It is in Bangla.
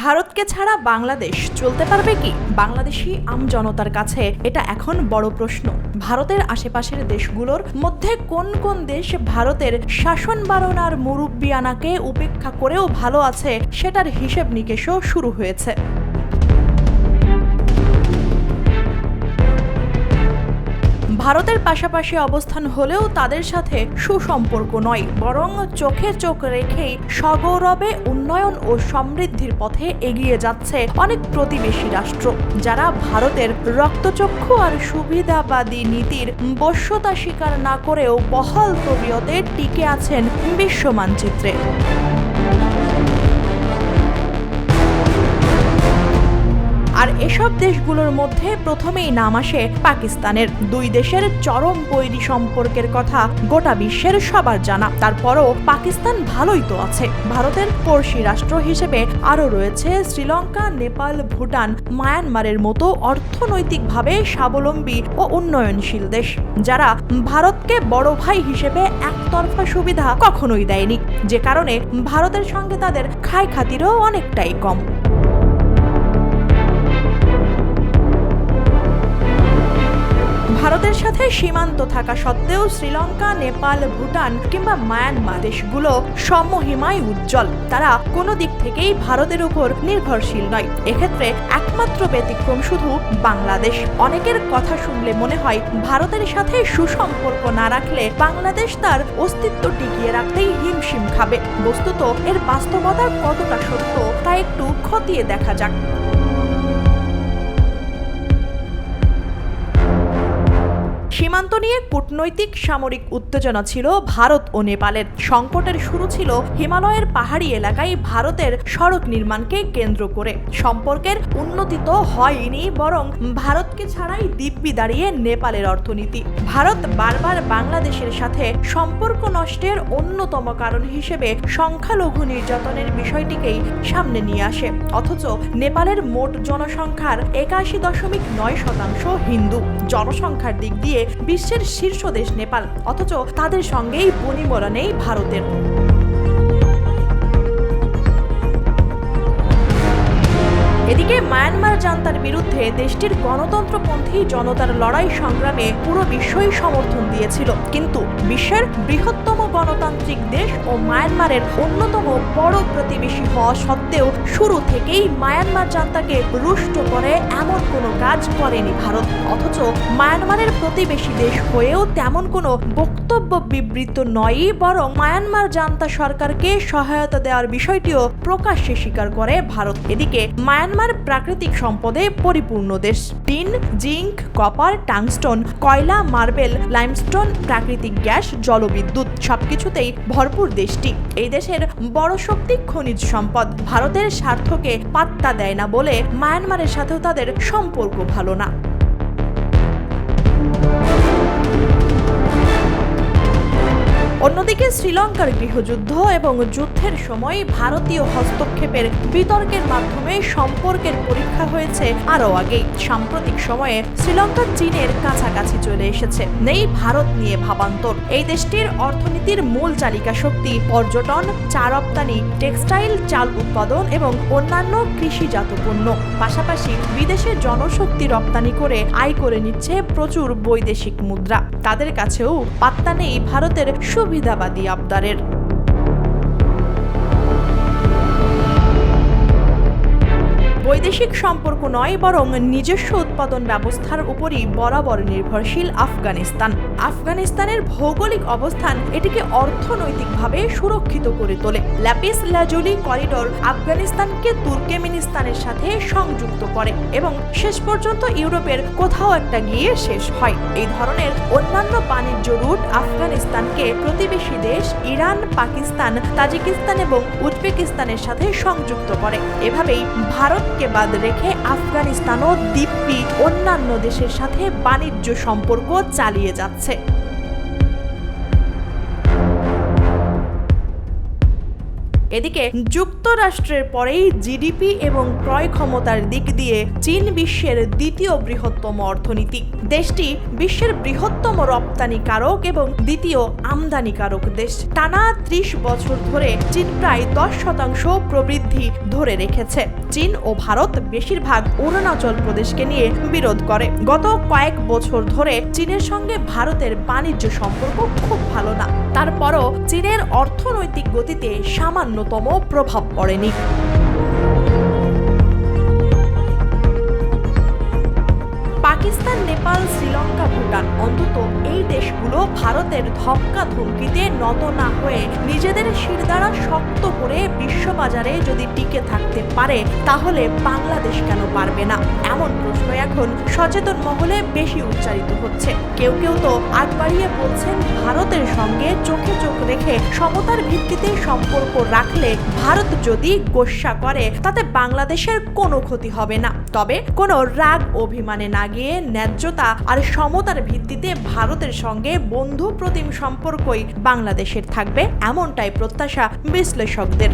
ভারতকে ছাড়া বাংলাদেশ চলতে পারবে কি? বাংলাদেশি আমজনতার কাছে এটা এখন বড় প্রশ্ন। ভারতের আশেপাশের দেশগুলোর মধ্যে কোন কোন দেশ ভারতের শাসন বারণার মুরব্বিয়ানাকে উপেক্ষা করেও ভালো আছে সেটার হিসেব নিকেশও শুরু হয়েছে। ভারতের পাশাপাশি অবস্থান হলেও তাদের সাথে সুসম্পর্ক নয়, বরং চোখে চোখ রেখেই সগৌরবে উন্নয়ন ও সমৃদ্ধির পথে এগিয়ে যাচ্ছে অনেক প্রতিবেশী রাষ্ট্র, যারা ভারতের রক্তচক্ষু আর সুবিধাবাদী নীতির বশ্যতা স্বীকার না করেও বহাল তবিয়তে টিকে আছেন বিশ্ব মানচিত্রে। আর এসব দেশগুলোর মধ্যে প্রথমেই নাম আসে পাকিস্তানের। দুই দেশের চরম বৈরী সম্পর্কের কথা গোটা বিশ্বের সবার জানা। তারপরও পাকিস্তান ভালোই তো আছে। ভারতের পড়শি রাষ্ট্র হিসেবে আরও রয়েছে শ্রীলঙ্কা, নেপাল, ভুটান, মায়ানমারের মতো অর্থনৈতিকভাবে স্বাবলম্বী ও উন্নয়নশীল দেশ, যারা ভারতকে বড় ভাই হিসেবে একতরফা সুবিধা কখনোই দেয়নি, যে কারণে ভারতের সঙ্গে তাদের খায় খাতিরও অনেকটাই কম। ভারতের সাথে সীমান্ত থাকা সত্ত্বেও শ্রীলঙ্কা, নেপাল, ভুটান কিংবা মায়ানমার দেশগুলো সমহিমায় উজ্জ্বল। তারা কোনো দিক থেকেই ভারতের উপর নির্ভরশীল নয়। এক্ষেত্রে একমাত্র ব্যতিক্রম শুধু বাংলাদেশ। অনেকের কথা শুনলে মনে হয় ভারতের সাথে সুসম্পর্ক না রাখলে বাংলাদেশ তার অস্তিত্ব টিকিয়ে রাখতেই হিমশিম খাবে। বস্তুত এর বাস্তবতা কতটা সত্য তা একটু খতিয়ে দেখা যাক। সীমান্ত নিয়ে কূটনৈতিক সামরিক উত্তেজনা ছিল ভারত ও নেপালের। সংকটের শুরু ছিল হিমালয়ের পাহাড়ি এলাকায় ভারতের সড়ক নির্মাণকে কেন্দ্র করে। সম্পর্কের উন্নতি তো হয়নি, বরং ভারতকে ছাড়াই দিব্যি দাঁড়িয়ে নেপালের অর্থনীতি। ভারত বারবার বাংলাদেশের সাথে সম্পর্ক নষ্টের অন্যতম কারণ হিসেবে সংখ্যালঘু নির্যাতনের বিষয়টিকেই সামনে নিয়ে আসে। অথচ নেপালের মোট জনসংখ্যার 81.9% হিন্দু। জনসংখ্যার দিক দিয়ে বিশ্বের শীর্ষ দেশ নেপাল, অথচ তাদের সঙ্গেই বনিবনা নেই ভারতের। এদিকে মায়ানমার জান্তার বিরুদ্ধে দেশটির গণতন্ত্রপন্থী জনতার লড়াই সংগ্রামে পুরো বিশ্বই সমর্থন দিয়েছিল, কিন্তু বিশ্বের বৃহত্তম গণতান্ত্রিক দেশ ও মায়ানমারের অন্যতম বড় প্রতিবেশী হওয়া সত্ত্বেও শুরু থেকেই মায়ানমার জান্তাকে রুষ্ট করে এমন কোনো কাজ করেনি ভারত। অথচ মায়ানমারের প্রতিবেশী দেশ হয়েও তেমন কোনো বক্তব্য বিবৃত নয়ই, বরং মায়ানমার জান্তা সরকারকে সহায়তা দেওয়ার বিষয়টিও প্রকাশ্যে স্বীকার করে ভারত। এদিকে মায়ানমার প্রাকৃতিক সম্পদে পরিপূর্ণ দেশ। টিন, জিঙ্ক, কপার, টাংস্টন, কয়লা, মার্বেল, লাইমস্টোন, প্রাকৃতিক গ্যাস, জলবিদ্যুৎ সবকিছুতেই ভরপুর দেশটি। এই দেশের বড় শক্তি খনিজ সম্পদ। ভারতের স্বার্থকে পাত্তা দেয় না বলে মায়ানমারের সাথেও তাদের সম্পর্ক ভালো না। অন্যদিকে শ্রীলঙ্কার গৃহযুদ্ধ এবং যুদ্ধের সময় ভারতীয় হস্তক্ষেপের বিতর্কের মাধ্যমে সম্পর্কের পরীক্ষা হয়েছে আরও আগেই। সাম্প্রতিক সময়ে শ্রীলঙ্কা চীনের কাছাকাছি চলে এসেছে। নেই ভারত নিয়ে ভাবান্তর। এই দেশটির অর্থনীতির মূল চালিকা শক্তি পর্যটন, চা রপ্তানি, টেক্সটাইল, চাল উৎপাদন এবং অন্যান্য কৃষিজাত পণ্য। পাশাপাশি বিদেশে জনশক্তি রপ্তানি করে আয় করে নিচ্ছে প্রচুর বৈদেশিক মুদ্রা। তাদের কাছেও পাত্তা নেই ভারতের সুবিধাবাদী আবদারের। বৈদেশিক সম্পর্ক নয়, বরং নিজস্ব উৎপাদন ব্যবস্থার উপরই বরাবর নির্ভরশীল আফগানিস্তান। আফগানিস্তানের ভৌগোলিক অবস্থান এটিকে অর্থনৈতিকভাবে সুরক্ষিত করে তোলে। ল্যাপিস লাজুলি করিডোর আফগানিস্তানকে তুর্কমেনিস্তানের সাথে সংযুক্ত করে এবং শেষ পর্যন্ত ইউরোপের কোথাও একটা গিয়ে শেষ হয়। এই ধরনের অন্যান্য বাণিজ্য রুট আফগানিস্তানকে প্রতিবেশী দেশ ইরান, পাকিস্তান, তাজিকিস্তান এবং উজবেকিস্তানের সাথে সংযুক্ত করে। এভাবেই ভারত বাদ রেখে আফগানিস্তানও দিব্যি অন্যান্য দেশের সাথে বাণিজ্য সম্পর্ক চালিয়ে যাচ্ছে। এদিকে যুক্তরাষ্ট্রের পরেই জিডিপি এবং ক্রয় ক্ষমতার দিক দিয়ে চীন বিশ্বের দ্বিতীয় বৃহত্তম অর্থনীতি। দেশটি বিশ্বের বৃহত্তম রপ্তানিকারক এবং দ্বিতীয় আমদানিকারক দেশ। টানা 30 বছর ধরে চীন প্রায় 10% প্রবৃদ্ধি ধরে রেখেছে। চীন ও ভারত বেশিরভাগ অরুণাচল প্রদেশকে নিয়ে বিরোধ করে। গত কয়েক বছর ধরে চীনের সঙ্গে ভারতের বাণিজ্য সম্পর্ক খুব ভালো না। তারপরও চীনের অর্থনৈতিক গতিতে সামান্যতম প্রভাব পড়েনি। পাকিস্তান, নেপাল, শ্রীলঙ্কা, ভুটান, অন্তত এই দেশগুলো ভারতের ধমকা ধমকিতে নত না হয়ে নিজেদের শিরদাঁড়া শক্ত করে বিশ্ববাজারে যদি টিকে থাকতে পারে, তাহলে বাংলাদেশ কেন পারবে না? এমন প্রশ্ন এখন সচেতন মহলে বেশি উচ্চারিত হচ্ছে। কেউ কেউ তো আগ বাড়িয়ে বলছেন, ভারতের সঙ্গে চোখে চোখ রেখে সমতার ভিত্তিতে সম্পর্ক রাখলে ভারত যদি গোস্বা করে তাতে বাংলাদেশের কোনো ক্ষতি হবে না। তবে কোনো রাগ অভিমানে না গিয়ে ন্যায্যতা আর সমতার ভিত্তিতে ভারতের সঙ্গে বন্ধু প্রতিম সম্পর্কই বাংলাদেশের থাকবে, এমনটাই প্রত্যাশা বিশ্লেষকদের।